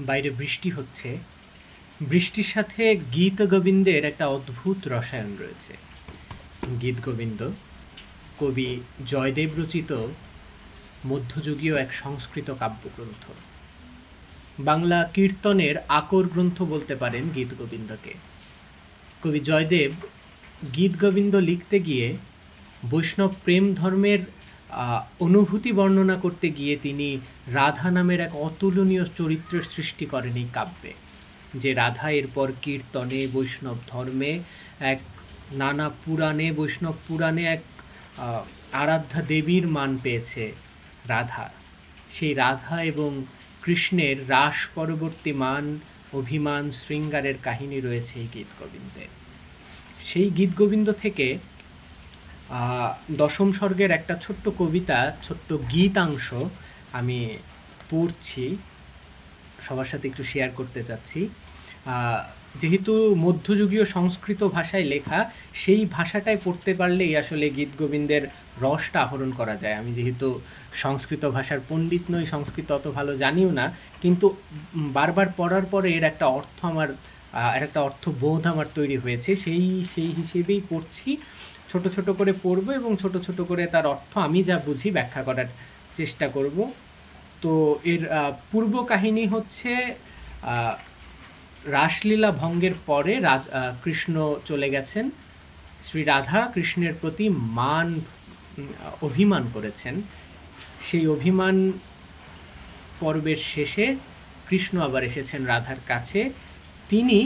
বাইরে বৃষ্টি হচ্ছে। বৃষ্টির সাথে গীতগোবিন্দের একটা অদ্ভুত রসায়ন রয়েছে। গীতগোবিন্দ কবি জয়দেব রচিত মধ্যযুগীয় এক সংস্কৃত কাব্যগ্রন্থ। বাংলা কীর্তনের আকর গ্রন্থ বলতে পারেন গীতগোবিন্দকে। কবি জয়দেব গীতগোবিন্দ লিখতে গিয়ে বৈষ্ণব প্রেম ধর্মের অনুভূতি বর্ণনা করতে গিয়ে তিনি রাধা নামের এক অতুলনীয় চরিত্রের সৃষ্টি করেন এই কাব্যে, যে রাধা এরপর কীর্তনে, বৈষ্ণব ধর্মে, এক নানা পুরাণে, বৈষ্ণব পুরাণে এক আরাধ্যা দেবীর মান পেয়েছে রাধা। সেই রাধা এবং কৃষ্ণের রাস পরবর্তী মান, অভিমান, শৃঙ্গারের কাহিনী রয়েছে এই গীতগোবিন্দে। সেই গীতগোবিন্দ থেকে দশম স্বর্গের একটা ছোট্ট কবিতা, ছোট্ট গীতাংশ আমি পড়ছি, সবার সাথে একটু শেয়ার করতে চাচ্ছি। যেহেতু মধ্যযুগীয় সংস্কৃত ভাষায় লেখা, সেই ভাষাটায় পড়তে পারলেই আসলে গীতগোবিন্দের রসটা আহরণ করা যায়। আমি যেহেতু সংস্কৃত ভাষার পণ্ডিত নই, সংস্কৃত অত ভালো জানিও না, কিন্তু বারবার পড়ার পরে এর একটা অর্থবোধ আমার তৈরি হয়েছে। সেই হিসেবেই পড়ছি। ছোট ছোট করে পড়বো এবং ছোট ছোট করে তার অর্থ আমি যা বুঝি ব্যাখ্যা করার চেষ্টা করব। তো এর পূর্ব কাহিনী হচ্ছে রাসলীলা ভঙ্গের পরে কৃষ্ণ চলে গেছেন। শ্রী রাধা কৃষ্ণের প্রতি অভিমান করেছেন। সেই অভিমান পর্বের শেষে কৃষ্ণ আবার এসেছেন রাধার কাছে। তিনি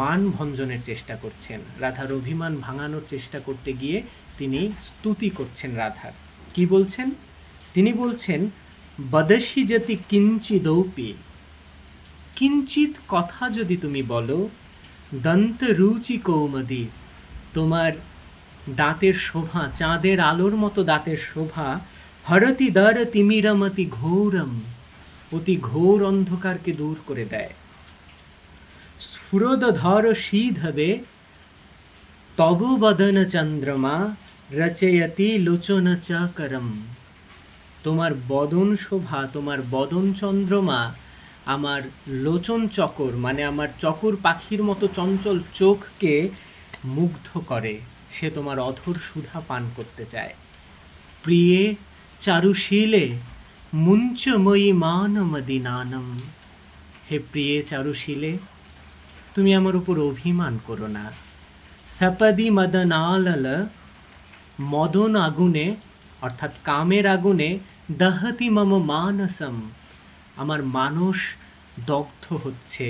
মান ভঞ্জনের চেষ্টা করছেন, রাধার অভিমান ভাঙানোর চেষ্টা করতে গিয়ে তিনি স্তুতি করছেন রাধার। কি বলছেন? তিনি বলছেন, বদসি যতি কিঞ্চিদৌপি, কিঞ্চিত কথা যদি তুমি বলো, দন্ত রুচি কৌমদি, তোমার দাঁতের শোভা, চাঁদের আলোর মতো দাঁতের শোভা, হরতি দর তিমিরমতি ঘোরম, অতি ঘোর অন্ধকারকে দূর করে দেয়। স্ফুরোদধর শীধবে তব বদন চন্দ্রমা, রচয়তি লোচন চাকরম, তোমার বদন শোভা, তোমার বদন চন্দ্রমা আমার লোচন চকর, মানে আমার চকর পাখির মতো চঞ্চল চোখকে মুগ্ধ করে। সে তোমার অধর সুধা পান করতে চায়। প্রিয়ে চারুশীলে মুঞ্চময়ী মানমদিনানম, হে প্রিয়ে চারুশীলে, তুমি আমার উপর অভিমান করো না। সপদি মদনালল, মদন আগুনে অর্থাৎ কামের আগুনে, দহতি মম মানসম, আমার মানস দগ্ধ হচ্ছে।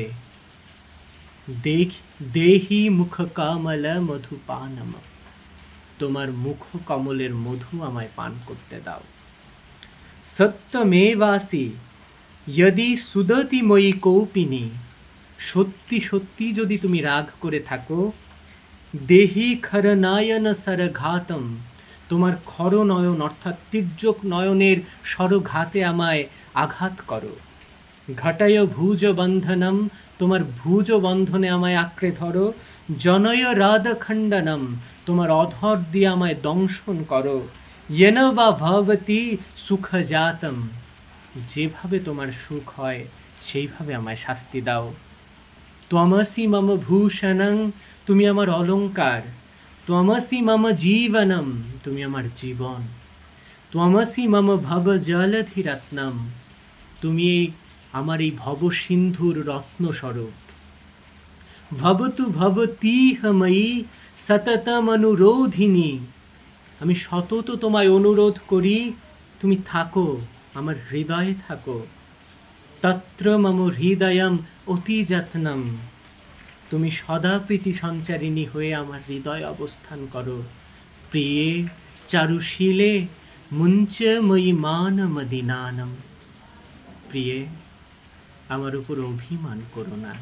দেহি মুখ কমল মধুপানম, তোমার মুখ কমলের মধু আমায় পান করতে দাও। সত্যমেবাসি যদি সুদতি ময়ি কৌপিনী, সত্যি সত্যি যদি তুমি রাগ করে থাকো, দেহি খরনায়ন সরঘাতম, তোমার খর নয়ন অর্থাৎ তির্যক নয়নের সরঘাতে আমায় আঘাত করো। ঘটায় ভুজ বন্ধনম, তোমার ভুজ বন্ধনে আমায় আঁকড়ে ধরো। জনয় রাধ খণ্ডনম, তোমার অধর দিয়ে আমায় দংশন করো। येन বা ভবতি সুখ জাতম, যেভাবে তোমার সুখ হয় সেইভাবে আমায় শাস্তি দাও। ত্বমসি মম ভূষণং, তুমি আমার অলঙ্কার। ত্বমসি মম জীবনম, তুমি আমার জীবন। ত্বমসি মম ভব জলধিরত্নম, তুমি আমার এই ভব সিন্ধুর রত্নস্বরূপ। ভবতু ভবতীহ ময়ি সততম অনুরোধিনী, আমি সতত তোমায় অনুরোধ করি, তুমি থাকো, আমার হৃদয়ে থাকো। তত্র মম হৃদয়ম অতি যত্নম, তুমি সদা প্রীতি সঞ্চারিণী হয়ে আমার হৃদয়ে অবস্থান করো। প্রিয়ে চারুশীলে মুঞ্চময়ী মানমদিনানম, প্রিয়ে আমার উপর অভিমান করো না।